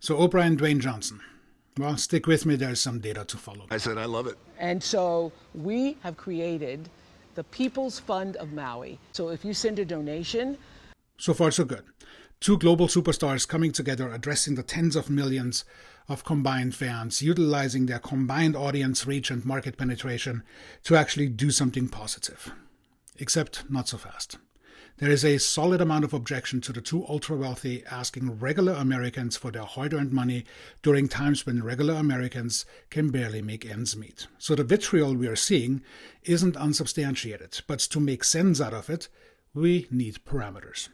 So Oprah and Dwayne Johnson. Well, stick with me, there's some data to follow. I said, I love it. And so we have created the People's Fund of Maui. So if you send a donation. So far, so good. Two global superstars coming together, addressing the tens of millions of combined fans, utilizing their combined audience reach and market penetration to actually do something positive. Except not so fast. There is a solid amount of objection to the two ultra-wealthy asking regular Americans for their hard-earned money during times when regular Americans can barely make ends meet. So the vitriol we are seeing isn't unsubstantiated, but to make sense out of it, we need parameters.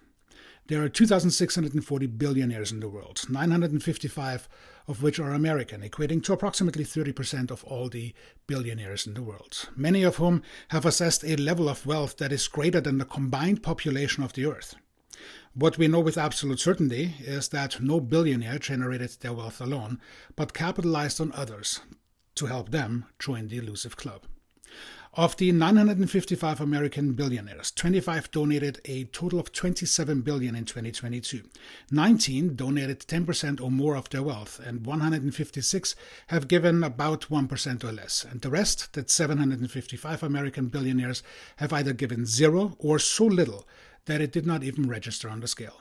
There are 2,640 billionaires in the world, 955 of which are American, equating to approximately 30% of all the billionaires in the world, many of whom have assessed a level of wealth that is greater than the combined population of the earth. What we know with absolute certainty is that no billionaire generated their wealth alone, but capitalized on others to help them join the elusive club. Of the 955 American billionaires, 25 donated a total of $27 billion in 2022. 19 donated 10% or more of their wealth, and 156 have given about 1% or less. And the rest, that's 755 American billionaires, have either given zero or so little that it did not even register on the scale.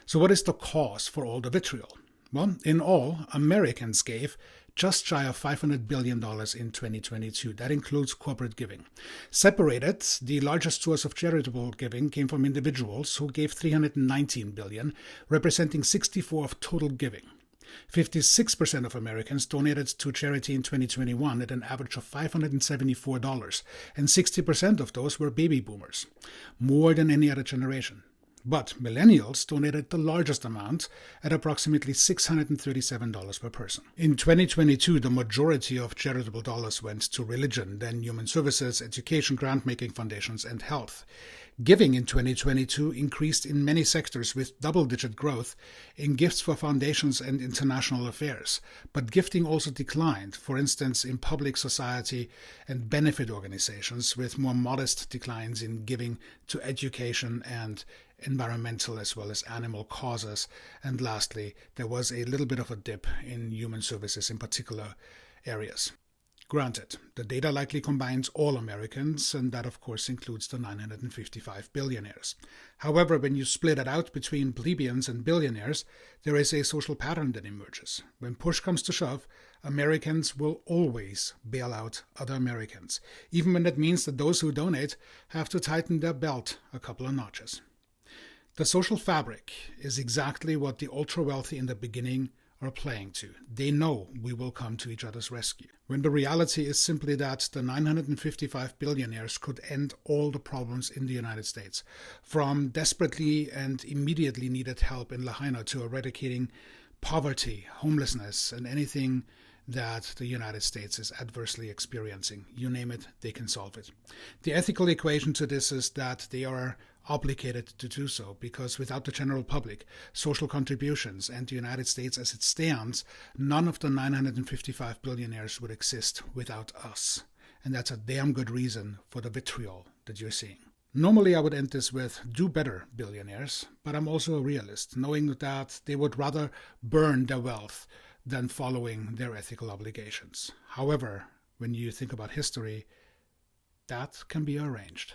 So what is the cause for all the vitriol? Well, in all, Americans gave just shy of $500 billion in 2022. That includes corporate giving. Separated, the largest source of charitable giving came from individuals who gave $319 billion, representing 64% of total giving. 56% of Americans donated to charity in 2021 at an average of $574, and 60% of those were baby boomers, more than any other generation. But millennials donated the largest amount at approximately $637 per person. In 2022, the majority of charitable dollars went to religion, then human services, education, grant-making foundations, and health. Giving in 2022 increased in many sectors with double-digit growth in gifts for foundations and international affairs. But gifting also declined, for instance, in public society and benefit organizations, with more modest declines in giving to education and environmental as well as animal causes. And lastly, there was a little bit of a dip in human services in particular areas. Granted, the data likely combines all Americans, and that of course includes the 955 billionaires. However, when you split it out between plebeians and billionaires, there is a social pattern that emerges. When push comes to shove, Americans will always bail out other Americans, even when that means that those who donate have to tighten their belt a couple of notches. The social fabric is exactly what the ultra-wealthy in the beginning are playing to. They know we will come to each other's rescue, when the reality is simply that the 955 billionaires could end all the problems in the United States, from desperately and immediately needed help in Lahaina to eradicating poverty, homelessness, and anything that the United States is adversely experiencing. You name it, they can solve it. The ethical equation to this is that they are obligated to do so, because without the general public, social contributions, and the United States as it stands, none of the 955 billionaires would exist without us. And that's a damn good reason for the vitriol that you're seeing. Normally I would end this with do better, billionaires, but I'm also a realist, knowing that they would rather burn their wealth than following their ethical obligations. However, when you think about history, that can be arranged.